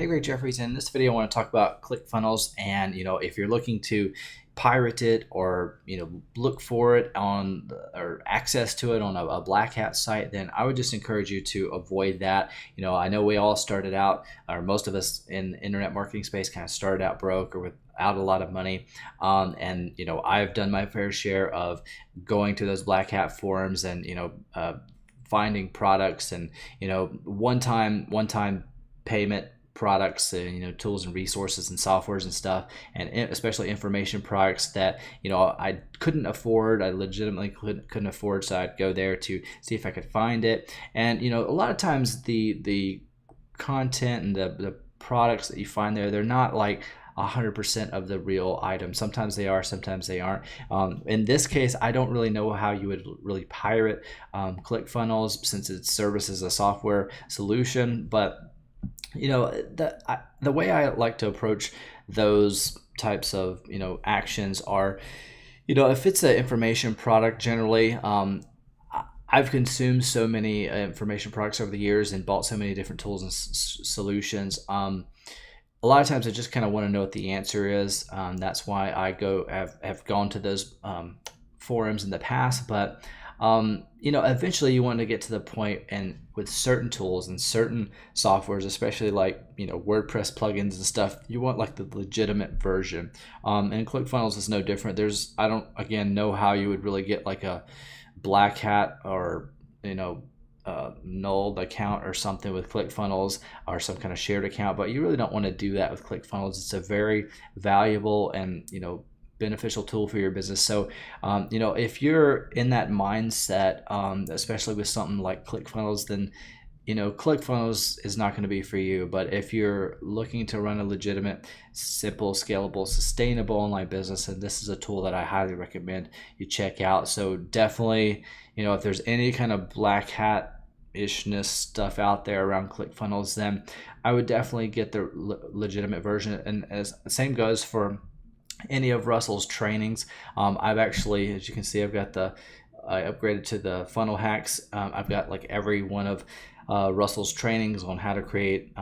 Hey, Ray Jeffries. In this video, I want to talk about Clickfunnels, and if you're looking to pirate it or look for it on or access to it on a Blackhat site, then I would just encourage you to avoid that. I know we all started out, or most of us in the internet marketing space kind of started out broke or without a lot of money, and I've done my fair share of going to those Blackhat forums and finding products and one time payment products and tools and resources and softwares and stuff, and especially information products that I couldn't afford. I legitimately couldn't afford, so I'd go there to see if I could find it. And a lot of times the content and the products that you find there, they're not like 100% of the real item. Sometimes they are, sometimes they aren't. In this case, I don't really know how you would really pirate ClickFunnels, since it serves as a software solution. But the way I like to approach those types of actions are, if it's an information product, generally I've consumed so many information products over the years and bought so many different tools and solutions. A lot of times I just kind of want to know what the answer is. That's why I have gone to those forums in the past. But eventually you want to get to the point, and with certain tools and certain softwares, especially like WordPress plugins and stuff, you want like the legitimate version. And ClickFunnels is no different. I don't again know how you would really get like a Blackhat or nulled account or something with ClickFunnels, or some kind of shared account, but you really don't want to do that with ClickFunnels. It's a very valuable and beneficial tool for your business. So if you're in that mindset, especially with something like ClickFunnels, then ClickFunnels is not going to be for you. But if you're looking to run a legitimate, simple, scalable, sustainable online business, and this is a tool that I highly recommend you check out. So definitely, if there's any kind of black hat ishness stuff out there around ClickFunnels, then I would definitely get the legitimate version. And as the same goes for any of Russell's trainings. I've actually, as you can see, I upgraded to the funnel hacks. I've got like every one of Russell's trainings on how to create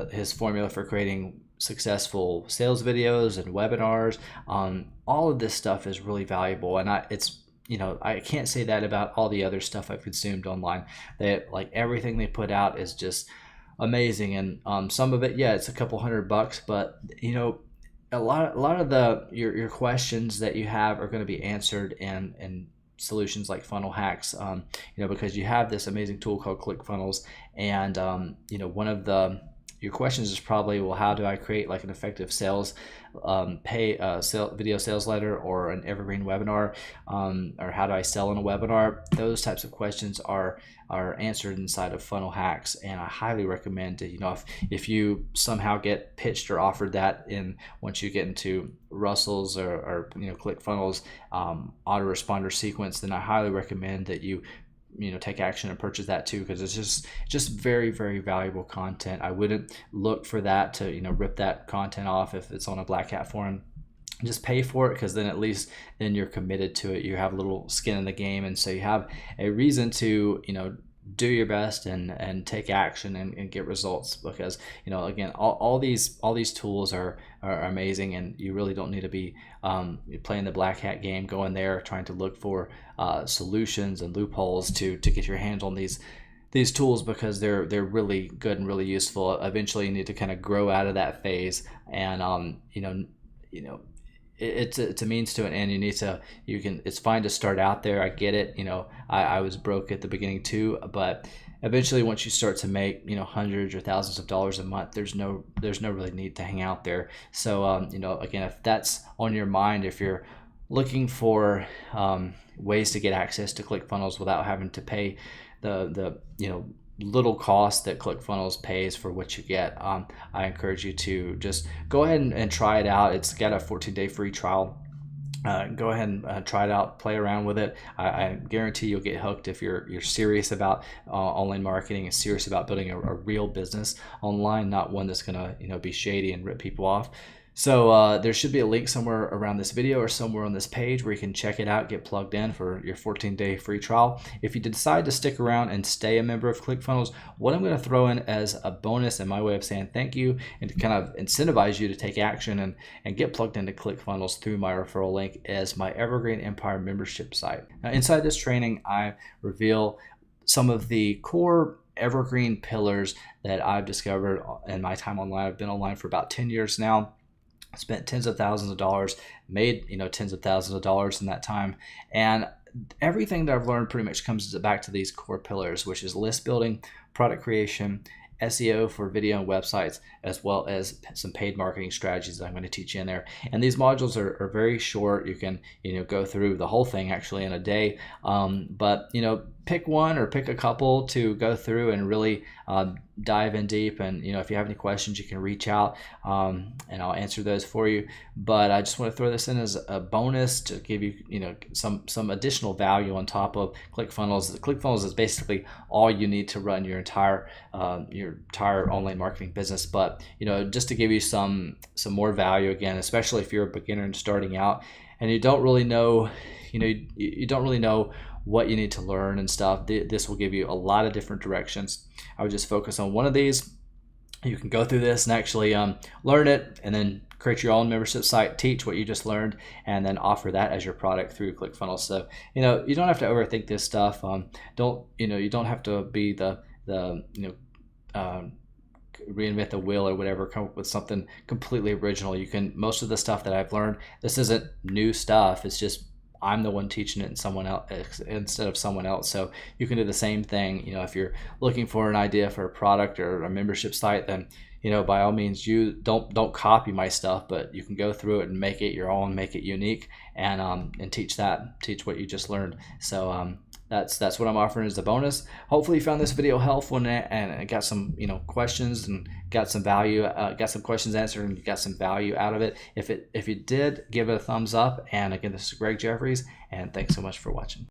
his formula for creating successful sales videos and webinars. All of this stuff is really valuable, and I can't say that about all the other stuff I've consumed online. Like everything they put out is just amazing, and some of it, yeah, it's a couple $100, but a lot of your questions that you have are going to be answered in solutions like funnel hacks, because you have this amazing tool called ClickFunnels, and one of your questions is probably, well, how do I create like an effective sales video sales letter or an evergreen webinar, or how do I sell in a webinar? Those types of questions are answered inside of funnel hacks, and I highly recommend to, if you somehow get pitched or offered that once you get into Russell's or ClickFunnels autoresponder sequence, then I highly recommend that you take action and purchase that too, because it's just very, very valuable content. I wouldn't look for that to rip that content off if it's on a Blackhat forum. Just pay for it, because then at least then you're committed to it. You have a little skin in the game, and so you have a reason to do your best and take action and get results, because again, all these tools are amazing, and you really don't need to be playing the black hat game, going there trying to look for solutions and loopholes to get your hands on these tools, because they're really good and really useful. Eventually you need to kind of grow out of that phase, and it's a means to an end. It's fine to start out there. I get it. I was broke at the beginning too, but eventually once you start to make hundreds or thousands of dollars a month, there's no really need to hang out there. So again, if that's on your mind, if you're looking for ways to get access to ClickFunnels without having to pay the little cost that ClickFunnels pays for what you get, I encourage you to just go ahead and try it out. It's got a 14-day free trial. Go ahead and try it out, play around with it. I guarantee you'll get hooked if you're serious about online marketing and serious about building a real business online, not one that's gonna be shady and rip people off. So there should be a link somewhere around this video or somewhere on this page where you can check it out, get plugged in for your 14-day free trial. If you decide to stick around and stay a member of ClickFunnels, what I'm going to throw in as a bonus and my way of saying thank you and to kind of incentivize you to take action and get plugged into ClickFunnels through my referral link is my Evergreen Empire membership site. Now, inside this training, I reveal some of the core evergreen pillars that I've discovered in my time online. I've been online for about 10 years now. Spent tens of thousands of dollars, made tens of thousands of dollars in that time, and everything that I've learned pretty much comes back to these core pillars, which is list building, product creation, SEO for video and websites, as well as some paid marketing strategies that I'm going to teach you in there. And these modules are very short. You can go through the whole thing actually in a day, but pick one or pick a couple to go through and really dive in deep. And if you have any questions, you can reach out and I'll answer those for you. But I just want to throw this in as a bonus to give you some additional value on top of ClickFunnels. ClickFunnels is basically all you need to run your entire online marketing business. But just to give you some more value again, especially if you're a beginner and starting out and you don't really know you don't really know what you need to learn and stuff. This will give you a lot of different directions. I would just focus on one of these. You can go through this and actually learn it and then create your own membership site, teach what you just learned, and then offer that as your product through ClickFunnels. So you don't have to overthink this stuff. You don't have to be the reinvent the wheel or whatever, come up with something completely original. Most of the stuff that I've learned, this isn't new stuff. It's just I'm the one teaching it instead of someone else. So you can do the same thing. If you're looking for an idea for a product or a membership site, then by all means, you don't copy my stuff, but you can go through it and make it your own, make it unique, and teach what you just learned. So that's what I'm offering as a bonus. Hopefully you found this video helpful and got some questions and got some value, got some questions answered and you got some value out of it. If you did, give it a thumbs up. And again, this is Greg Jeffries, and thanks so much for watching.